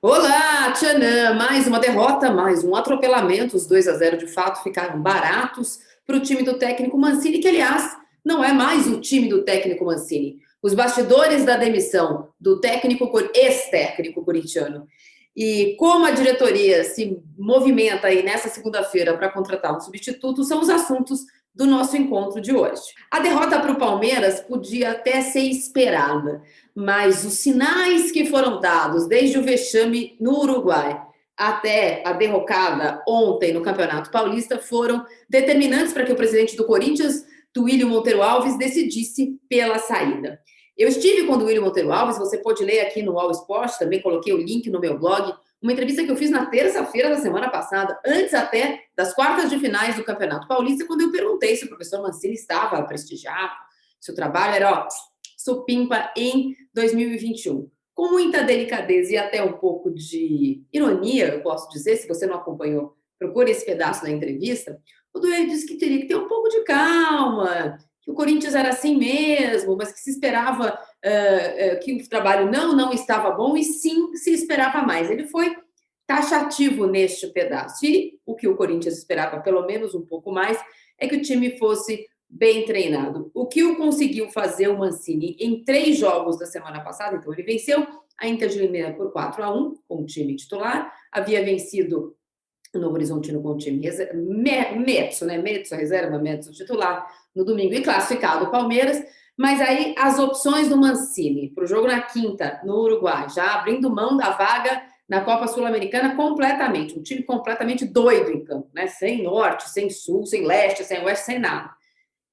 Olá, Tchanã! Mais uma derrota, mais um atropelamento. Os 2-0 de fato ficaram baratos para o time do técnico Mancini, que, aliás, não é mais o time do técnico Mancini. Os bastidores da demissão do ex-técnico corintiano. E como a diretoria se movimenta aí nessa segunda-feira para contratar um substituto, são os assuntos do nosso encontro de hoje. A derrota para o Palmeiras podia até ser esperada, mas os sinais que foram dados desde o vexame no Uruguai até a derrocada ontem no Campeonato Paulista foram determinantes para que o presidente do Corinthians, Duílio Monteiro Alves, decidisse pela saída. Eu estive com o Duílio Monteiro Alves, você pode ler aqui no All Sport, também coloquei o link no meu blog, uma entrevista que eu fiz na terça-feira da semana passada, antes até das quartas de finais do Campeonato Paulista, quando eu perguntei se o professor Mancini estava prestigiado, se o trabalho era supimpa em 2021. Com muita delicadeza e até um pouco de ironia, eu posso dizer, se você não acompanhou, procure esse pedaço da entrevista, o Duílio disse que teria que ter um pouco de calma, que o Corinthians era assim mesmo, mas que se esperava que o trabalho não estava bom e sim se esperava mais. Ele foi taxativo neste pedaço. E o que o Corinthians esperava, pelo menos um pouco mais, é que o time fosse bem treinado. O que o conseguiu fazer o Mancini em 3 jogos da semana passada, então ele venceu a Inter de Limeira por 4-1 com o time titular, havia vencido o Novo Horizontino com o time Metso titular no domingo e classificado o Palmeiras, mas aí as opções do Mancini para o jogo na quinta, no Uruguai, já abrindo mão da vaga na Copa Sul-Americana completamente, um time completamente doido em campo, né? Sem norte, sem sul, sem leste, sem oeste, sem nada.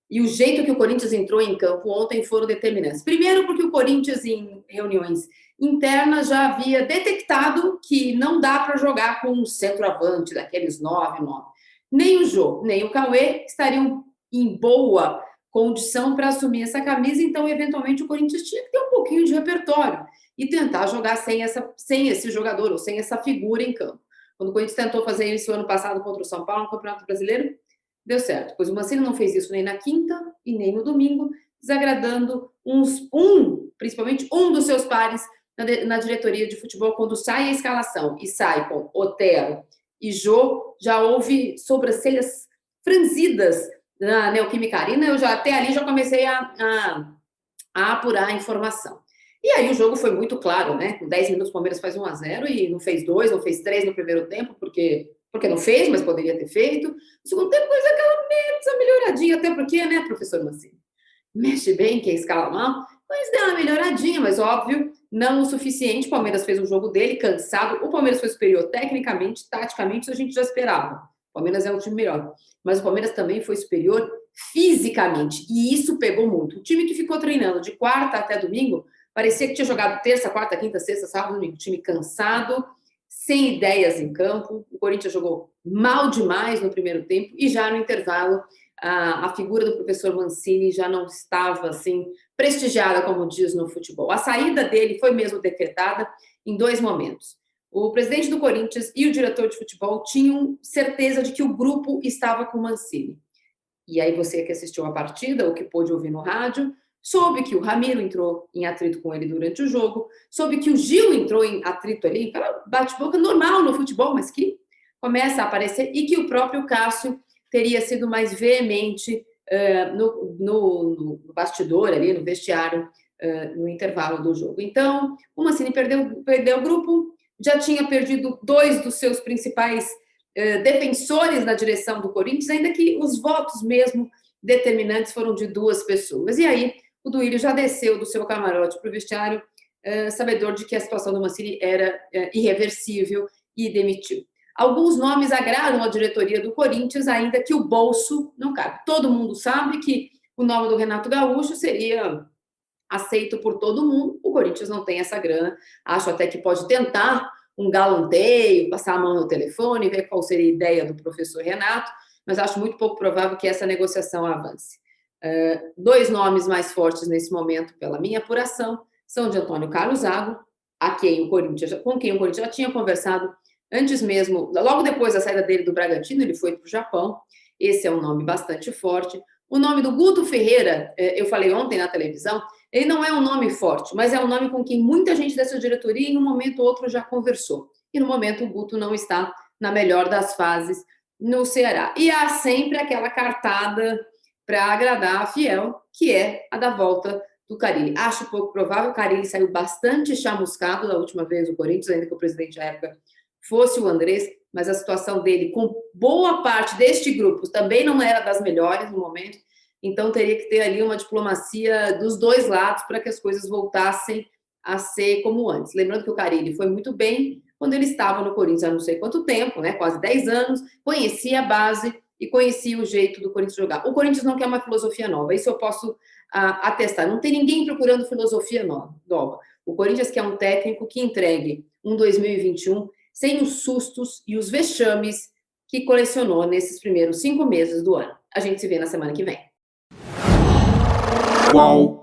E o jeito que o Corinthians entrou em campo ontem foram determinantes. Primeiro, porque o Corinthians, em reuniões internas, já havia detectado que não dá para jogar com um centroavante daqueles 9-9. Nem o Jô, nem o Cauê estariam em boa condição para assumir essa camisa, então, eventualmente, o Corinthians tinha que ter um pouquinho de repertório e tentar jogar sem esse jogador ou sem essa figura em campo. Quando o Corinthians tentou fazer isso ano passado contra o São Paulo no Campeonato Brasileiro, deu certo, pois o Mancini não fez isso nem na quinta e nem no domingo, desagradando principalmente um dos seus pares na diretoria de futebol. Quando sai a escalação e sai com Otero e Jô, já houve sobrancelhas franzidas na Neoquímica Arena, eu já até ali já comecei a apurar a informação. E aí o jogo foi muito claro, né? Com 10 minutos o Palmeiras faz 1-0 e não fez 2, não fez 3 no primeiro tempo, porque não fez, mas poderia ter feito. No segundo tempo, coisa aquela melhoradinha, até porque, né, professor Mancini? Mexe bem, quem escala mal, mas deu uma melhoradinha, mas óbvio, não o suficiente. O Palmeiras fez o jogo dele, cansado. O Palmeiras foi superior tecnicamente, taticamente, isso a gente já esperava. O Palmeiras é um time melhor. Mas o Palmeiras também foi superior fisicamente, e isso pegou muito. O time que ficou treinando de quarta até domingo, parecia que tinha jogado terça, quarta, quinta, sexta, sábado, domingo. O time cansado, sem ideias em campo. O Corinthians jogou mal demais no primeiro tempo e já no intervalo a figura do professor Mancini já não estava assim prestigiada, como diz no futebol. A saída dele foi mesmo decretada em 2 momentos. O presidente do Corinthians e o diretor de futebol tinham certeza de que o grupo estava com o Mancini. E aí você que assistiu a partida, ou que pôde ouvir no rádio, soube que o Ramiro entrou em atrito com ele durante o jogo, soube que o Gil entrou em atrito ali, aquela bate-boca normal no futebol, mas que começa a aparecer, e que o próprio Cássio teria sido mais veemente no bastidor ali, no vestiário, no intervalo do jogo. Então, o Mancini perdeu o grupo, já tinha perdido 2 dos seus principais defensores na direção do Corinthians, ainda que os votos mesmo determinantes foram de 2 pessoas. E aí, o Duílio já desceu do seu camarote para o vestiário, sabedor de que a situação do Mancini era irreversível, e demitiu. Alguns nomes agradam a diretoria do Corinthians, ainda que o bolso não cabe. Todo mundo sabe que o nome do Renato Gaúcho seria aceito por todo mundo. O Corinthians não tem essa grana. Acho até que pode tentar um galanteio, passar a mão no telefone, ver qual seria a ideia do professor Renato, mas acho muito pouco provável que essa negociação avance. 2 nomes mais fortes nesse momento, pela minha apuração, são de Antônio Carlos Zago, com quem o Corinthians já tinha conversado antes mesmo, logo depois da saída dele do Bragantino, ele foi para o Japão. Esse é um nome bastante forte. O nome do Guto Ferreira, eu falei ontem na televisão, Ele não é um nome forte, mas é um nome com quem muita gente dessa diretoria, em um momento ou outro, já conversou. E no momento o Guto não está na melhor das fases no Ceará. E há sempre aquela cartada para agradar a fiel, que é a da volta do Carille. Acho pouco provável, o Carille saiu bastante chamuscado da última vez do Corinthians, ainda que o presidente da época fosse o Andrés, mas a situação dele com boa parte deste grupo também não era das melhores no momento, então teria que ter ali uma diplomacia dos dois lados para que as coisas voltassem a ser como antes. Lembrando que o Carille foi muito bem quando ele estava no Corinthians há não sei quanto tempo, né, quase 10 anos, conhecia a base e conhecia o jeito do Corinthians jogar. O Corinthians não quer uma filosofia nova, isso eu posso atestar. Não tem ninguém procurando filosofia nova. O Corinthians quer um técnico que entregue um 2021 sem os sustos e os vexames que colecionou nesses primeiros 5 meses do ano. A gente se vê na semana que vem. Uau!